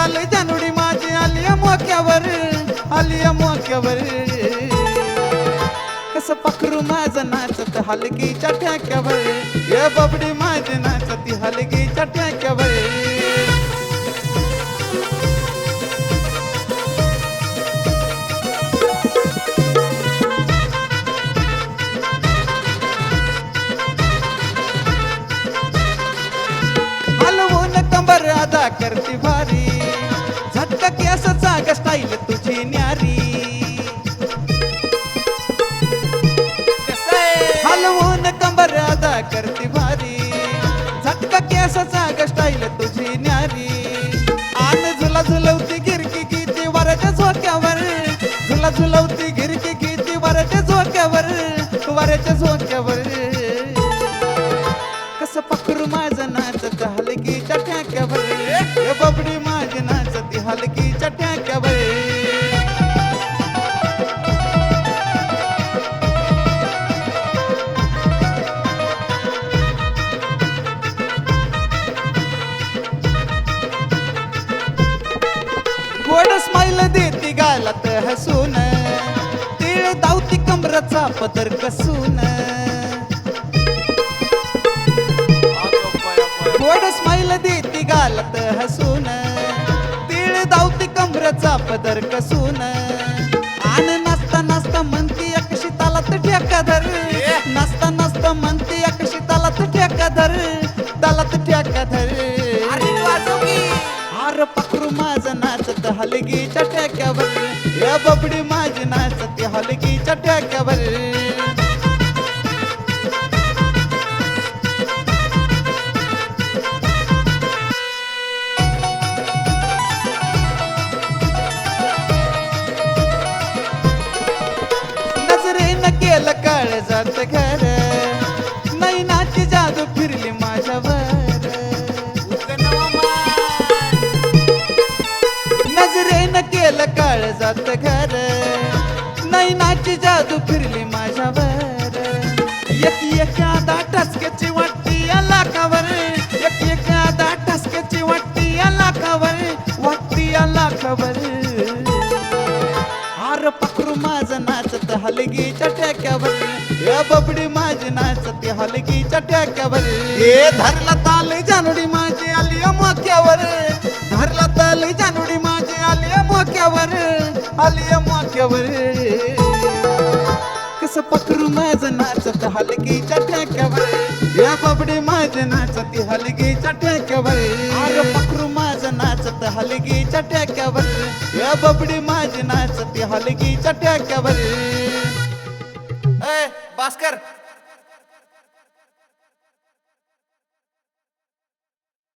ताल जानुडी माझी आलिया मोक्यावर, आलिया मोक्यावर. कसं पाखरू माझं नाचत हलगीच्या ठेक्यावर, ये बबडी माझी नाचती हलगीच्या ठेक्यावर. कंबर अदा करती भारी, झटका केसाचा ग स्टाईल तुझी न्यारी. हलवून कंबर अदा करती भारी, झटका केसाचा ग स्टाईल तुझी न्यारी. आन झुला झुलवती गिरकी गीती वरच्या झोक्यावर, झुला झुलवती गिरकी गीती वरच्या झोक्यावर, वरच्या झोक्यावर. कसं पाखरू माझं नाचत हलगीच्या ठेक्यावर, ये बबडी माझी नाचती हलगीच्या ठेक्यावर. गोड स्माईल देती गालात हसून, तीळ दावती कमराचा पदर कसून. गोड स्माईल देती गालत हसून, तीळ दावती कमराचा पदर कसून. आन नाचता नाचता म्हणती अकशी तालात ठेका धर, नाचता नाचता म्हणती अकशी तालात ठेका धर, तालात ठेका धर. अरे पाखरू माझं नाचत हलगीच्या ठेक्यावर, या बबडी माझी नाचती हलगीच्या ठेक्यावर. केलं काळजात घर, नैनाची जादू फिरली माझ्यावर. नजरेनं केलं काळजात घर, नैनाची जादू फिरली माझ्यावर. एका ठसक्याची वाटती या लाखावर, एका ठसक्याची वाटती या लाखावर, वाटती या लाखावर. अरे पाखरू माझं नाचत हलगीच्या ठेक्यावर, या बबडी माझी नाचती हलगीच्या ठेक्यावर. हे धरला ताल जानुडी माझी आलिया मोक्यावर, धरला ताल जानुडी माझी आलिया मोक्यावर, आलिया मोक्यावर. कसं पाखरू माझं नाचत हलगीच्या ठेक्यावर, या बबडी माझी नाचती हलगीच्या ठेक्यावर. अरे पाखरू माझं नाचत हलगीच्या ठेक्यावर, या बबडी माझी नाचती हलगीच्या ठेक्यावर. ए भास्कर